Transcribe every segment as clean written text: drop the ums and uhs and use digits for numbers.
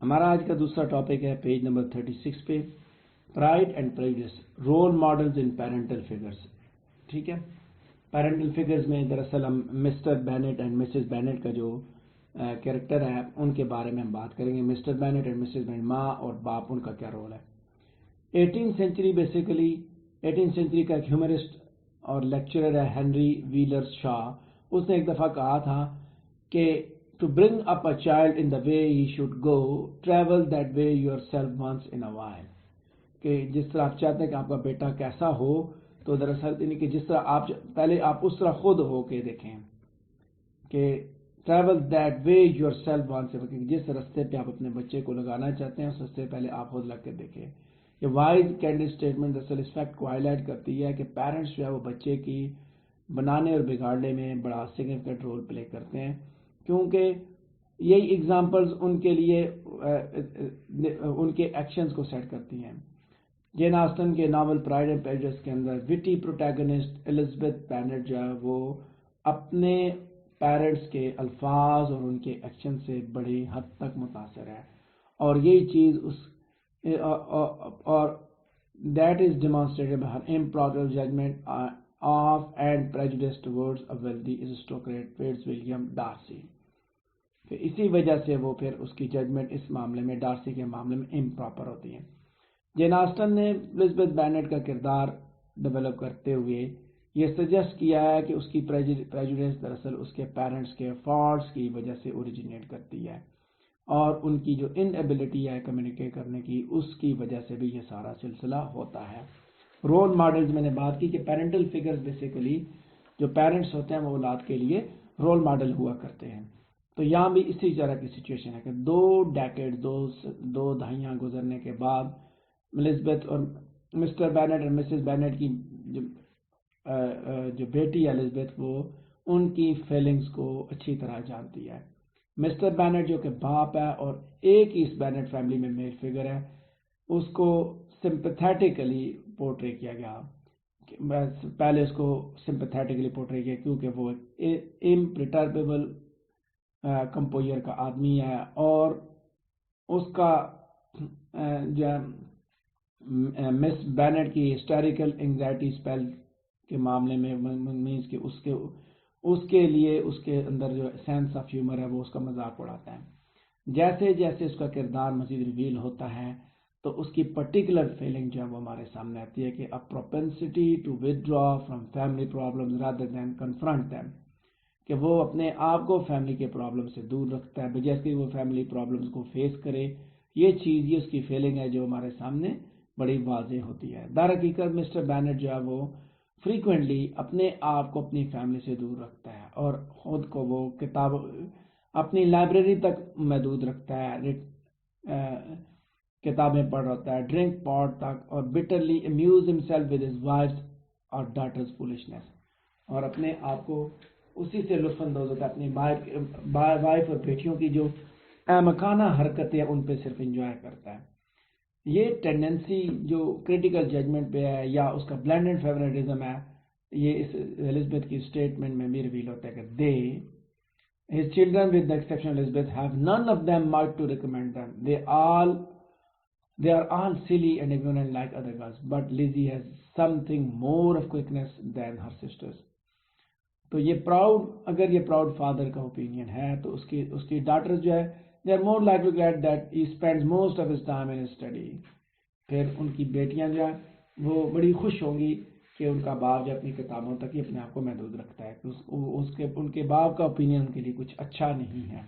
ہمارا آج کا دوسرا ٹاپک ہے پیج نمبر 36 پہ، pride and prejudice, role models in parental figures. ٹھیک ہے، پیرنٹل فگرز میں دراصل ہم Mr Bennet and Mrs Bennet کا جو کیریکٹر ہے ان کے بارے میں ہم بات کریں گے. Mr Bennet and Mrs Bennet, ماں اور باپ، ان کا کیا رول ہے. 18 سینچری بیسیکلی 18 سینچری کا ایک ہیومرسٹ اور لیکچرر ہے ہنری ویلر شاہ. اس نے ایک دفعہ کہا تھا کہ to bring up a child in the way he should go, travel that way yourself once in a while. کہ جس طرح آپ چاہتے ہیں کہ آپ کا بیٹا کیسا ہو، تو دراصل یعنی کہ جس طرح آپ پہلے آپ اس طرح خود ہو کے دیکھیں کہ travel that way yourself once in a while، جس رستے پہ آپ اپنے بچے کو لگانا چاہتے ہیں اس رستے پہلے آپ خود لگ کے دیکھیں. یہ وائز کینڈیڈ اسٹیٹمنٹ دراصل اس فیکٹ کو ہائی لائٹ کرتی ہے کہ پیرنٹس جو ہے وہ بچے کی بنانے اور بگاڑنے میں بڑا سگنیفیکنٹ رول پلے کرتے ہیں، کیونکہ یہی ایگزامپلز ان کے لیے ان کے ایکشنز کو سیٹ کرتی ہیں. جین آسٹن کے ناول پرائڈ اینڈ پریجوڈس کے اندر وٹی پروٹیگنسٹ الزبتھ بینٹ جو ہے وہ اپنے پیرنٹس کے الفاظ اور ان کے ایکشن سے بڑی حد تک متاثر ہے، اور یہی چیز اور that is demonstrated by her improper judgment of and prejudice towards a wealthy aristocrat Fitzwilliam Darcy. اسی وجہ سے وہ پھر اس کی ججمنٹ اس معاملے میں ڈارسی کے معاملے میں امپراپر ہوتی ہے. جین آسٹن نے الزبتھ بینٹ کا کردار ڈیولپ کرتے ہوئے یہ سجیسٹ کیا ہے کہ اس کی پریجوڈس دراصل اس کے پیرنٹس کے فالٹس کی وجہ سے اوریجنیٹ کرتی ہے، اور ان کی جو ان ایبلٹی ہے کمیونیکیٹ کرنے کی، اس کی وجہ سے بھی یہ سارا سلسلہ ہوتا ہے. رول ماڈلز میں نے بات کی کہ پیرنٹل فگرز بیسیکلی جو پیرنٹس ہوتے ہیں وہ اولاد کے لیے رول ماڈل ہوا کرتے ہیں. تو یہاں بھی اسی طرح کی سچویشن ہے کہ دو دہائیاں گزرنے کے بعد الزبتھ اور مسٹر بینٹ اور مسز بینٹ کی جو بیٹی ہے الزبتھ، وہ ان کی فیلنگز کو اچھی طرح جانتی ہے. مسٹر بینٹ جو کہ باپ ہے اور ایک ہی اس بینٹ فیملی میں میل فگر ہے، اس کو سمپیتھیٹکلی پورٹری کیا گیا. پہلے اس کو سمپیتھیٹکلی پورٹری کیا کیونکہ وہ امپرٹربیبل کمپوزر کا آدمی ہے، اور اس کا جو مس بینٹ کی ہسٹیریکل انگزائٹی اسپیل کے معاملے میں مینس کہ اس کے لیے اس کے اندر جو سینس آف ہیومر ہے وہ اس کا مذاق اڑاتا ہے. جیسے جیسے اس کا کردار مزید ریویل ہوتا ہے تو اس کی پرٹیکولر فیلنگ جو ہے وہ ہمارے سامنے آتی ہے کہ a propensity to withdraw from family problems rather than confront them، کہ وہ اپنے آپ کو فیملی کے پرابلم سے دور رکھتا ہے بجائے کہ وہ فیملی پرابلمز کو فیس کرے. یہ چیز یہ اس کی فیلنگ ہے جو ہمارے سامنے بڑی واضح ہوتی ہے. در حقیقت مسٹر بینٹ جو ہے وہ فریکوینٹلی اپنے آپ کو اپنی فیملی سے دور رکھتا ہے اور خود کو وہ کتاب اپنی لائبریری تک محدود رکھتا ہے، کتابیں پڑھ رہتا ہے، ڈرنک پاٹ تک، اور بٹرلی amuse himself with his wives اور ڈاٹرز فولشنس، اور اپنے آپ کو اسی سے لطف اندوز ہوتا ہے، اپنی وائف اور بیٹیوں کی جو احمقانہ حرکتیں ان پہ صرف انجوائے کرتا ہے. یہ ٹینڈنسی جو کریٹیکل ججمنٹ پہ ہے یا اس کا بلینڈڈ فیورٹزم ہے، یہ اس الزبتھ کی اسٹیٹمنٹ میں بھی ریویل ہوتا ہے کہ they his children with the exception of Elizabeth have none of them much to recommend them. They are all silly and ignorant like other girls, but Lizzie has something more of quickness than her sisters. تو یہ اگر یہ proud father کا opinion ہے تو اس کی daughter جو ہے they are more likely to get that he spends most of his time in his study. پھر ان کی بیٹیاں جو ہیں وہ بڑی خوش ہوں گی کہ ان کا باپ جو اپنی کتابوں تک ہی اپنے آپ کو محدود رکھتا ہے، ان کے باپ کا اوپینین ان کے لیے کچھ اچھا نہیں ہے.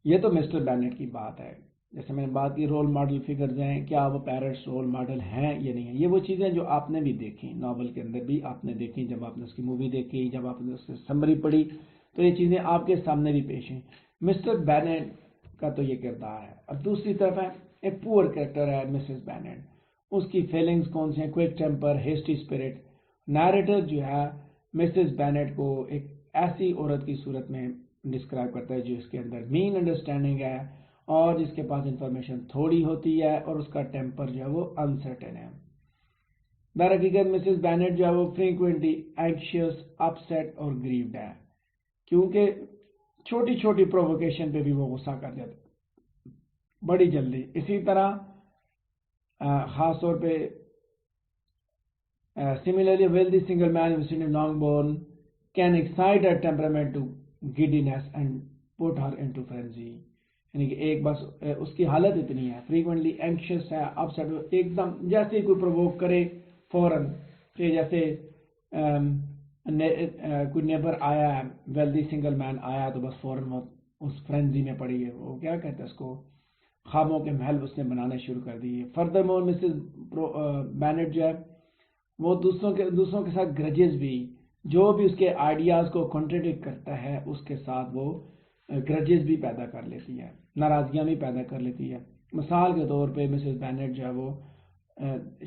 یہ تو مسٹر بینٹ کی بات ہے. جیسے میں نے بات کی رول ماڈل فگرز ہیں، کیا وہ پیرنٹس رول ماڈل ہیں یا نہیں ہیں. یہ وہ چیزیں جو آپ نے بھی دیکھی، ناول کے اندر بھی آپ نے دیکھی، جب آپ نے اس کی مووی دیکھی، جب آپ نے اس کی سمری پڑھی، تو یہ چیزیں آپ کے سامنے بھی پیش ہیں. مسٹر بینٹ کا تو یہ کردار ہے. اب دوسری طرف ہے ایک پور کریکٹر ہے مسز بینٹ. اس کی فیلنگز کون سی ہیں؟ Quick temper, hasty spirit. Narrator جو ہے مسز بینٹ کو ایک ایسی عورت کی صورت میں ڈسکرائب کرتا ہے جو اس کے اندر مین انڈرسٹینڈنگ ہے اور جس کے پاس انفارمیشن تھوڑی ہوتی ہے اور اس کا ٹیمپر جو ہے وہ انسرٹن ہے. در حقیقت مسز بینٹ جو ہے وہ فریکوینٹلی اینکشیس، اپ سیٹ اور گریوڈ ہے، کیونکہ چھوٹی چھوٹی پروووکیشن پہ بھی وہ غصہ کر جاتے بڑی جلدی. اسی طرح خاص طور پہ similarly a wealthy single man visiting Longbourn can excite her temperament to giddiness and put her into frenzy. یعنی کہ ایک بس اس کی حالت اتنی ہے frequently anxious ہے upset ایک دم جیسے کوئی پرووک کرے فوراً کہ جیسے کوئی نیبر آیا ہے ویلدی سنگل مین آیا تو بس فوراً وہ اس فرینزی میں پڑی ہے. وہ کیا کہتے ہیں اس کو خوابوں کے محل اس نے بنانے شروع کر دی ہے. فردر مور مسز بینٹ جو ہے وہ دوسروں کے ساتھ گرجز بھی جو بھی اس کے آئیڈیاز کو کنٹریڈکٹ کرتا ہے اس کے ساتھ وہ گرجز بھی پیدا کر لیتی ہے, ناراضگیاں بھی پیدا کر لیتی ہے. مثال کے طور پہ مسز بینٹ جو ہے وہ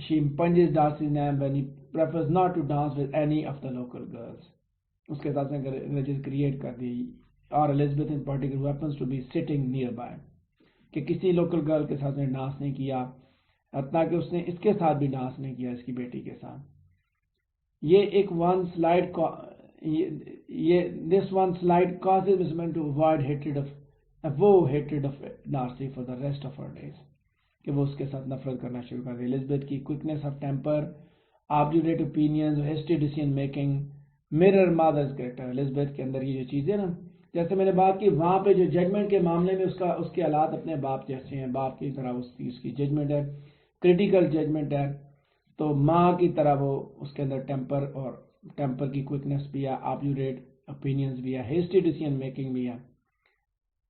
she impinges Darcy's name when he prefers not to dance with any of the local girls. اس کے ساتھ گرجز کریٹ کر دی. اور Elizabeth in particular who happens to be sitting nearby کہ کسی لوکل گرل کے ساتھ نے ڈانس نہیں کیا, حتیٰ کہ اس نے اس کے ساتھ بھی ڈانس نہیں کیا اس کی بیٹی کے ساتھ. یہ ایک one slide this one slide causes Miss Bennet to avoid hatred of Darcy for the rest of her days. کہ وہ اس کے ساتھ نفرت کرنا شروع کر دی. Elizabeth کی quickness of temper, obdurate opinions, hasty decision making, mirror mother's character. Elizabeth کے اندر یہ جو چیزیں نا, جیسے میں نے بات کی وہاں پہ جو ججمنٹ کے معاملے میں اس کے حالات اپنے باپ جیسے ہیں, باپ کی طرح اس کی ججمنٹ ہے, کریٹیکل ججمنٹ ہے. تو ماں کی طرح وہ اس کے اندر ٹیمپر کی کوئکنیس بھی ہے, obdurate opinions بھی ہے, hasty decision making بھی ہے.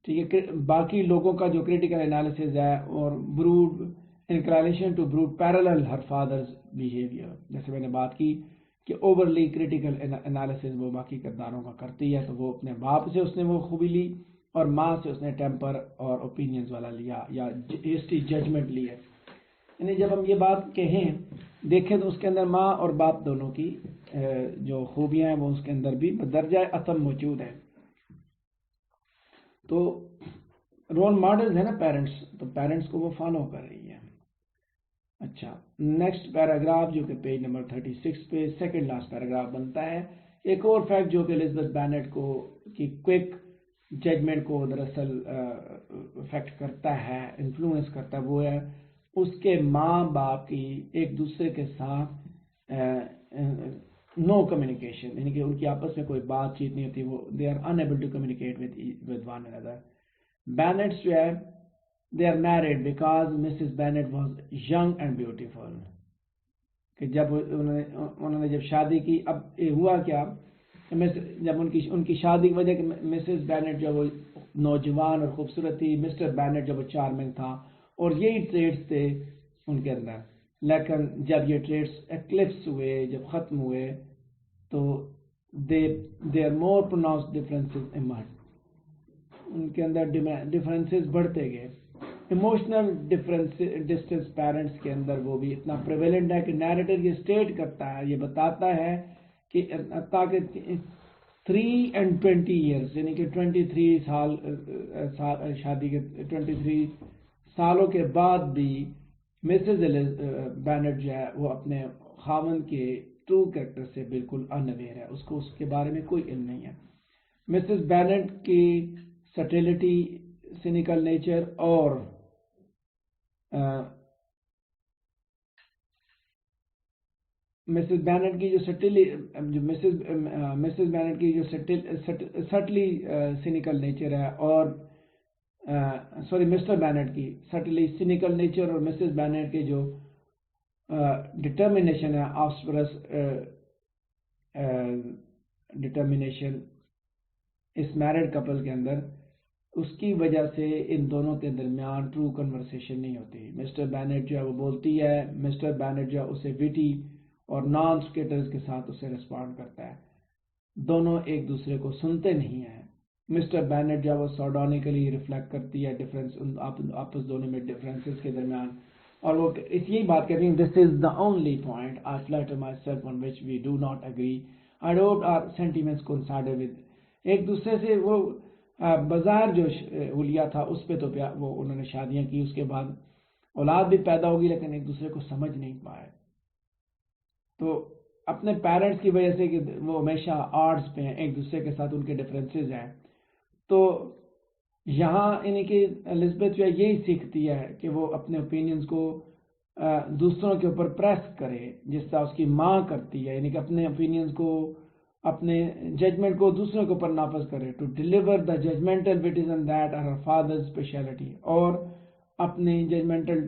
ٹھیک ہے. باقی لوگوں کا جو کریٹیکل انالیسز ہے اور broad inclination to broad parallel her father's behaviour, جیسے میں نے بات کی کہ اوورلی کریٹیکل انالیسز وہ باقی کرداروں کا کرتی ہے. تو وہ اپنے باپ سے اس نے وہ خوبی لی اور ماں سے اس نے ٹیمپر اور اوپینینز والا لیا یا ہیسٹی ججمنٹ لی ہے. یعنی جب ہم یہ بات کہیں دیکھیں تو اس کے اندر ماں اور باپ دونوں کی جو خوبیاں ہیں وہ اس کے اندر بھی بدرجہ اتم موجود ہیں. تو رول ماڈلز ہیں نا پیرنٹس, تو پیرنٹس کو وہ فالو کر رہی ہے. اچھا, نیکسٹ پیراگراف جو کہ پیج نمبر 36 پہ سیکنڈ لاسٹ پیراگراف بنتا ہے. ایک اور فیکٹ جو کہ الزبتھ بینٹ کو کی کوئک ججمنٹ کو دراصل افیکٹ کرتا ہے, انفلوئنس کرتا ہے, وہ ہے اس کے ماں باپ کی ایک دوسرے کے ساتھ نو کمیونیکیشن, یعنی کہ ان کی آپس میں کوئی بات چیت نہیں ہوتی. وہ they are unable to communicate with one another. Bennets جو ہے they are married because Mrs. Bennet was young and beautiful. کہ جب انہوں نے جب شادی کی, اب ہوا کیا جب ان کی شادی کی وجہ کہ مسز بینٹ جو وہ نوجوان اور خوبصورت تھی, مسٹر بینٹ جو وہ چارمنگ تھا, اور یہی ٹریٹس تھے ان کے اندر. لیکن جب یہ ٹریٹس ایکلپس ہوئے, جب ختم ہوئے, تو they are more pronounced differences emerged. ان کے اندر ڈفرینسز بڑھتے گئے. ایموشنل ڈسٹینس پیرنٹس کے اندر وہ بھی اتنا پریویلنٹ ہے کہ نیریٹر یہ اسٹیٹ کرتا ہے, یہ بتاتا ہے کہ تاکہ 3 and 20 years یعنی کہ 23 سال شادی کے 23 سالوں کے بعد بھی مسز بینٹ جو ہے وہ اپنے خاوند کے ٹرو کریکٹر سے بالکل انویئر ہے, اس کو اس کے بارے میں کوئی علم نہیں ہے. مسز بینٹ کی سٹیلٹی, سینیکل نیچر اور مسز بینٹ کی جو مسز بینٹ کی جو سٹلی سینیکل نیچر ہے, اور مسٹر بینٹ کی سٹلی سینیکل نیچر اور مسز بینٹ کے جو ڈٹرمنیشن ہے, آفسپرس ڈٹرمنیشن اس میرڈ کپل کے اندر, اس کی وجہ سے ان دونوں کے درمیان ٹرو کنورسیشن نہیں ہوتی. مسٹر بینٹ جو ہے وہ بولتی ہے, مسٹر بینٹ جو ہے اسے ویٹی اور نان اسکیٹرز کے ساتھ اسے رسپونڈ کرتا ہے. دونوں ایک دوسرے کو سنتے نہیں ہیں. مسٹر بینٹ جو ہے وہ سارڈونیکلی ریفلیکٹ کرتی ہے ڈفرینس آپس دونوں میں ڈفرینسز کے درمیان, اور وہ اس یہی بات کہتی ہیں, this is the only point I flatter myself on which we do not agree, I don't our sentiments coincide with. ایک دوسرے سے وہ بظاہر جو حلیہ تھا اس پہ تو وہ انہوں نے شادیاں کی, اس کے بعد اولاد بھی پیدا ہوگی, لیکن ایک دوسرے کو سمجھ نہیں پائے. تو اپنے پیرنٹس کی وجہ سے کہ وہ ہمیشہ آرٹس پہ ہیں, ایک دوسرے کے ساتھ ان کے ڈفرینسز ہیں, تو یہاں یعنی کہ الزبتھ جو ہے یہی سیکھتی ہے کہ وہ اپنے اوپینینز کو دوسروں کے اوپر پریس کرے، جس طرح اس کی ماں کرتی ہے، یعنی کہ اپنے اوپینینز کو، اپنے ججمنٹ کو دوسروں کے اوپر نافذ کرے. To deliver the judgemental witticisms that are her father's specialty, اور اپنی ججمنٹل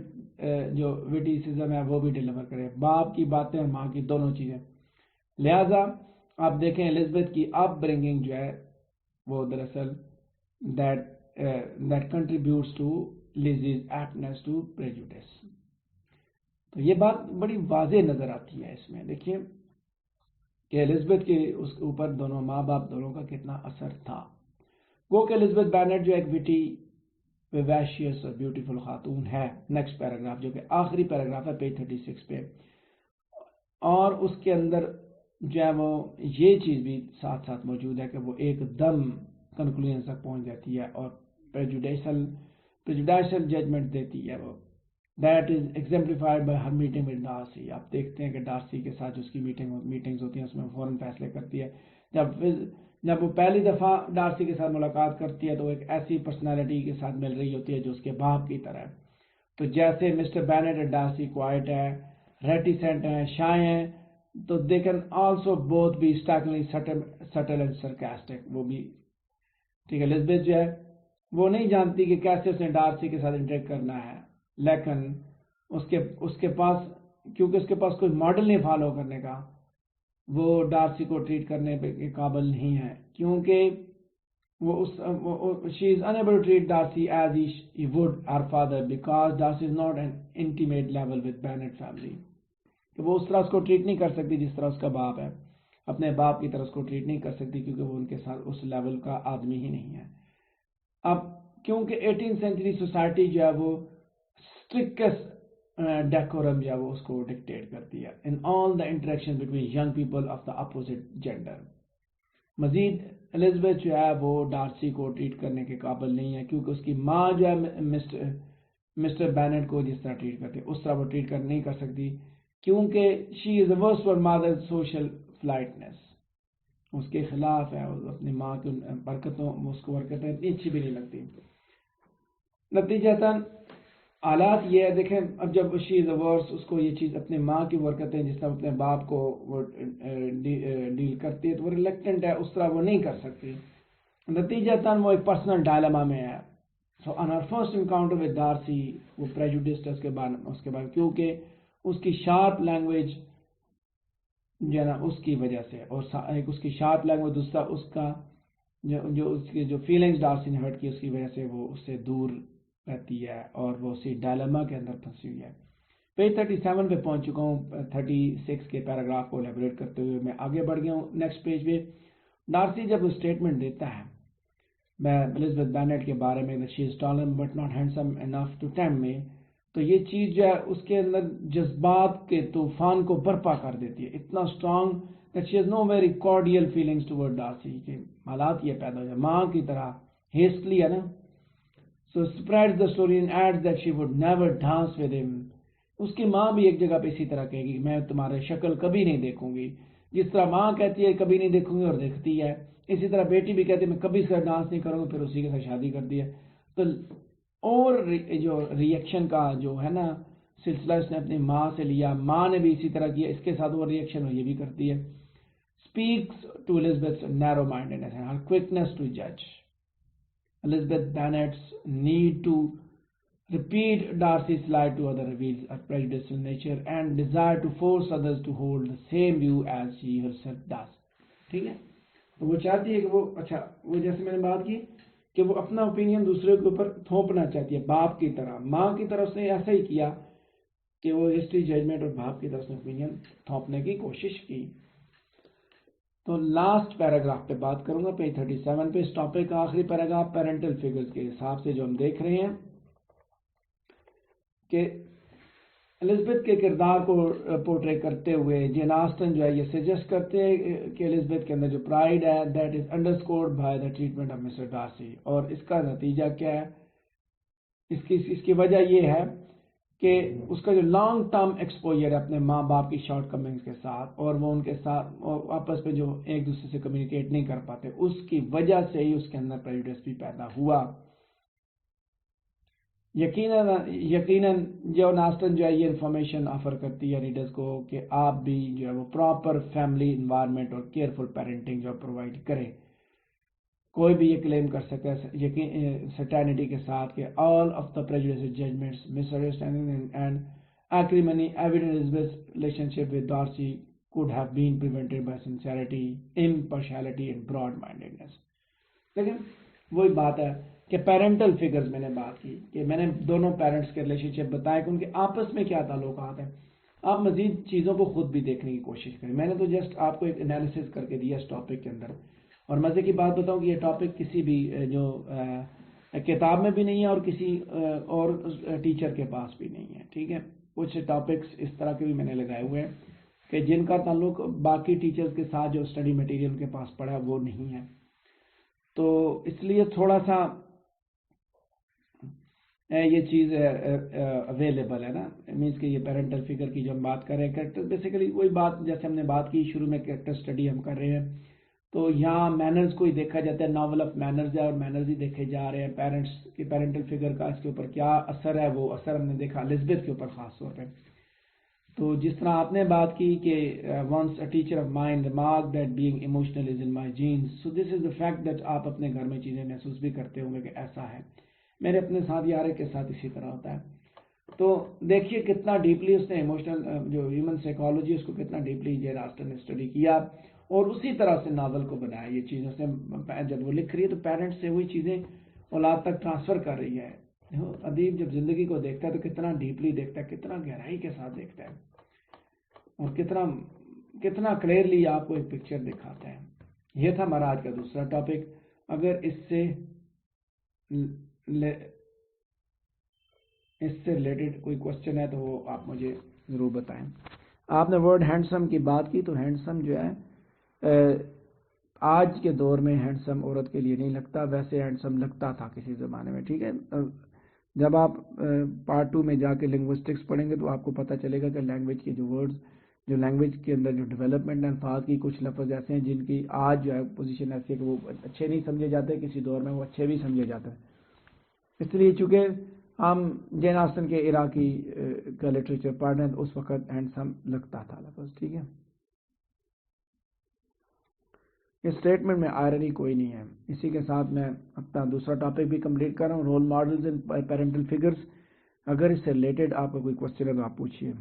جو وٹیسزم ہے وہ بھی ڈیلیور کرے، باپ کی باتیں اور ماں کی دونوں چیزیں. لہذا آپ دیکھیں الزبتھ کی اپ برنگنگ جو ہے وہ دراصل that contributes to Lizzie's aptness to prejudice. تو یہ بات بڑی واضح نظر آتی ہے اس میں. دیکھیے کہ الزبتھ کے اس اوپر دونوں ماں باپ دونوں کا کتنا اثر تھا. گو کہ الزبتھ بینٹ جو ایک وٹی، ویویشیس اور بیوٹیفل خاتون ہے. نیکسٹ پیراگراف جو کہ آخری پیراگراف ہے پیج 36 پہ، اور اس کے اندر جو ہے وہ یہ چیز بھی ساتھ ساتھ موجود ہے کہ وہ ایک دم کنکلوژن تک پہنچ جاتی ہے اور پریجوڈیشل ججمنٹ دیتی ہے. وہ that is exemplified by her meeting with Darcy. آپ دیکھتے ہیں کہ ڈارسی کے ساتھ اس کی میٹنگز ہوتی ہیں، اس میں فوراً فیصلے کرتی ہے. جب وہ پہلی دفعہ ڈارسی کے ساتھ ملاقات کرتی ہے تو وہ ایک ایسی پرسنالٹی کے ساتھ مل رہی ہوتی ہے جو اس کے باپ کی طرح ہے. تو جیسے مسٹر بینٹ اور ڈارسی کوائٹ ہے، ریٹیسنٹ ہیں، شائع ہیں، تو they can also both be strikingly subtle and sarcastic. وہ بھی ٹھیک ہے. الزبتھ جو ہے وہ نہیں جانتی کہ کیسے اس نے ڈارسی کے ساتھ انٹریکٹ کرنا ہے، لیکن اس کے پاس، کیونکہ اس کے پاس کوئی ماڈل نہیں فالو کرنے کا، وہ ڈارسی کو ٹریٹ کرنے کے قابل نہیں ہے، کیونکہ she is unable to treat Darcy as he would her father because Darcy is not an intimate level with Bennett family. کہ وہ اس طرح اس کو ٹریٹ نہیں کر سکتی جس طرح اس کا باپ ہے، اپنے باپ کی طرح اس کو ٹریٹ نہیں کر سکتی کیونکہ وہ ان کے ساتھ اس لیول کا آدمی ہی نہیں ہے. اب کیونکہ 18th سینچری سوسائٹی جو ہے وہ اسٹرکٹسٹ ڈیکورم جو ہے وہ اس کو ڈکٹیٹ کرتی ہے in all the interaction between young people of the opposite gender. مزید الزبتھ جو ہے وہ ڈارسی کو ٹریٹ کرنے کے قابل نہیں ہے کیونکہ اس کی ماں جو ہے مسٹر بینٹ کو جس طرح ٹریٹ کرتی ہے اس طرح وہ ٹریٹ نہیں کر سکتی، کیونکہ شی از ورس فار مادر سوشل فلائٹنس. اس کے خلاف ہے، اپنی ماں کی برکتوں، اس کو برکتیں اتنی اچھی بھی نہیں لگتی. نتیجتاً حالات یہ ہے، دیکھیں اب جب شی از ورس، اس کو یہ چیز اپنے ماں کی برکتیں جس طرح اپنے باپ کو وہ ڈیل کرتی ہے تو وہ ریلیکٹنٹ ہے، اس طرح وہ نہیں کر سکتی. نتیجتاً وہ ایک پرسنل ڈائلما میں ہے. سو آن ہر فرسٹ انکاؤنٹر ود ڈارسی وہ پریجوڈسڈ ہے اس کے بعد کیونکہ اس کی شارپ لینگویج جو ہے نا اس کی وجہ سے، اور ایک اس کی شارپ لینگویج، دوسرا اس کا جو اس کی جو فیلنگز ڈارسی نے ہرٹ کی اس کی وجہ سے وہ اس سے دور رہتی ہے اور وہ اسی ڈائلما کے اندر پھنسی ہوئی ہے. پیج 37 پہ پہنچ چکا ہوں. 36 کے پیراگراف کو الیبوریٹ کرتے ہوئے میں آگے بڑھ گیا ہوں. نیکسٹ پیج پہ ڈارسی جب وہ اسٹیٹمنٹ دیتا ہے میں الزبتھ بینٹ کے بارے میں that she is tall but not handsome enough to tempt me، تو یہ چیز جو ہے اس کے اندر جذبات کے طوفان کو برپا کر دیتی ہے، اتنا strong that she has no very cordial feelings toward Darcy کہ حالات یہ پیدا ہو جائے ماں کی طرح hastily ہے نا. So spreads the story and adds that she would never dance with him. اس کی ماں بھی ایک جگہ پہ اسی طرح کہے گی میں تمہارے شکل کبھی نہیں دیکھوں گی، جس طرح ماں کہتی ہے کبھی نہیں دیکھوں گی اور دیکھتی ہے، اسی طرح بیٹی بھی کہتی ہے میں کبھی اس کا ڈانس نہیں کروں گی، پھر اسی کے ساتھ شادی کرتی ہے. تو اور جو ریئیکشن کا جو ہے نا سلسلہ اس نے اپنی ماں سے لیا، ماں نے بھی اسی طرح کیا، اس کے ساتھ وہ ریئیکشن یہ بھی کرتی ہے. Speaks to Elizabeth's narrow-mindedness and her quickness to judge. Elizabeth Bennet's need to repeat Darcy's slight to others reveals her prejudicial nature and desire to force others to hold the same view as she herself does. ٹھیک ہے، تو وہ چاہتی ہے کہ وہ جیسے میں نے بات کی کہ وہ اپنا اوپینین دوسرے کے اوپر تھوپنا چاہتی ہے باپ کی طرح، ماں کی طرف سے ایسا ہی کیا کہ وہ ہسٹری ججمنٹ اور باپ کی طرف سے اوپینین تھوپنے کی کوشش کی. تو لاسٹ پیراگراف پہ بات کروں گا پیج 37 پہ. اس ٹاپک کا آخری پیراگراف پیرنٹل فیگرز کے حساب سے جو ہم دیکھ رہے ہیں کہ الزبتھ کے کردار کو پورٹری کرتے ہوئے جین آسٹن جو ہے یہ سجیسٹ کرتے ہیں کہ الزبتھ کے اندر جو پرائڈ ہے that is underscored by the treatment of Mr Darcy. اور اس کا نتیجہ کیا ہے، اس کی وجہ یہ ہے کہ اس کا جو لانگ ٹرم ایکسپوجر ہے اپنے ماں باپ کی شارٹ کمنگز کے ساتھ، اور وہ ان کے ساتھ آپس میں جو ایک دوسرے سے کمیونیکیٹ نہیں کر پاتے، اس کی وجہ سے ہی اس کے اندر پریجوڈس بھی پیدا ہوا۔ یقیناً جو ناستن جو ہے یہ انفارمیشن آفر کرتی ہے ریڈرز کو کہ آپ بھی جو ہے وہ پراپر فیملی انوائرمنٹ اور کیئرفل پیرنٹنگ جو پرووائڈ کریں۔ کوئی بھی یہ کلیم کر سکتا ہے سرٹینٹی کے ساتھ کہ all of the prejudices, judgments, misunderstandings and acrimony evident in Elizabeth's relationship with Darcy could have been prevented by sincerity, impartiality and broad-mindedness۔ لیکن وہی بات ہے کہ پیرنٹل فگرز میں نے بات کی کہ میں نے دونوں پیرنٹس کے ریلیشن شپ بتایا کہ ان کے آپس میں کیا تعلقات ہیں۔ آپ مزید چیزوں کو خود بھی دیکھنے کی کوشش کریں، میں نے تو جسٹ آپ کو ایک انالیسس کر کے دیا اس ٹاپک کے اندر۔ اور مزے کی بات بتاؤں کہ یہ ٹاپک کسی بھی جو کتاب میں بھی نہیں ہے اور کسی اور ٹیچر کے پاس بھی نہیں ہے، ٹھیک ہے۔ کچھ ٹاپکس اس طرح کے بھی میں نے لگائے ہوئے ہیں کہ جن کا تعلق باقی ٹیچرز کے ساتھ جو اسٹڈی مٹیریل ان کے پاس پڑھا وہ نہیں ہے، تو اس لیے تھوڑا سا یہ چیز اویلیبل ہے نا، مینس کہ یہ پیرنٹل فگر کی جو ہم بات کر رہے ہیں، کریکٹر بیسیکلی وہی بات جیسے ہم نے بات کی شروع میں، کریکٹر اسٹڈی ہم کر رہے ہیں، تو یہاں مینرز کو ہی دیکھا جاتا ہے، ناول آف مینرز ہے اور مینرز ہی دیکھے جا رہے ہیں۔ پیرنٹس کی پیرنٹل فگر کا اس کے اوپر کیا اثر ہے، وہ اثر ہم نے دیکھا الزبتھ کے اوپر خاص طور پہ۔ تو جس طرح آپ نے بات کی کہ once a teacher of mine remarked that being emotional is in my genes, so this is the fact that آپ اپنے گھر میں چیزیں محسوس بھی کرتے ہوں گے کہ ایسا ہے، میرے اپنے ساتھ یار کے ساتھ اسی طرح ہوتا ہے۔ تو دیکھیے کتنا ڈیپلی اس نے ایموشنل جو ہیومن سائیکالوجی اس کو کتنا ڈیپلی جے آسٹن نے اسٹڈی کیا اور اسی طرح سے ناول کو بنایا۔ یہ چیز اس نے جب وہ لکھ رہی ہے تو پیرنٹس سے وہی چیزیں اولاد تک ٹرانسفر کر رہی ہے۔ ادیب جب زندگی کو دیکھتا ہے تو کتنا ڈیپلی دیکھتا ہے، کتنا گہرائی کے ساتھ دیکھتا ہے اور کتنا کلیئرلی آپ کو ایک پکچر دکھاتا ہے۔ یہ تھا ہمارا آج کا دوسرا ٹاپک۔ اگر اس سے ریلیٹڈ کوئی کوشچن ہے تو وہ آپ مجھے ضرور بتائیں۔ آپ نے ورڈ ہینڈسم کی بات کی، تو ہینڈسم جو ہے آج کے دور میں ہینڈسم عورت کے لیے نہیں لگتا، ویسے ہینڈسم لگتا تھا کسی زمانے میں، ٹھیک ہے۔ جب آپ پارٹ 2 میں جا کے لنگوسٹکس پڑھیں گے تو آپ کو پتہ چلے گا کہ لینگویج کے جو ورڈز، جو لینگویج کے اندر جو ڈیولپمنٹ ہے الفاظ کی، کچھ لفظ ایسے ہیں جن کی آج جو ہے پوزیشن ایسی ہے کہ وہ اچھے نہیں سمجھے جاتے، کسی دور میں وہ اچھے بھی سمجھے جاتے ہیں۔ اس لیے چونکہ ہم جین آسٹن کے عراقی کا لٹریچر پڑھ رہے ہیں تو اس وقت ہینڈسم لگتا تھا لفظ، ٹھیک ہے۔ اس اسٹیٹمنٹ میں آئرنی کوئی نہیں ہے۔ اسی کے ساتھ میں اپنا دوسرا ٹاپک بھی کمپلیٹ کر رہا ہوں، role models in parental figures. اگر اس سے ریلیٹڈ آپ کا کوئی کوشچن ہے تو آپ پوچھیے۔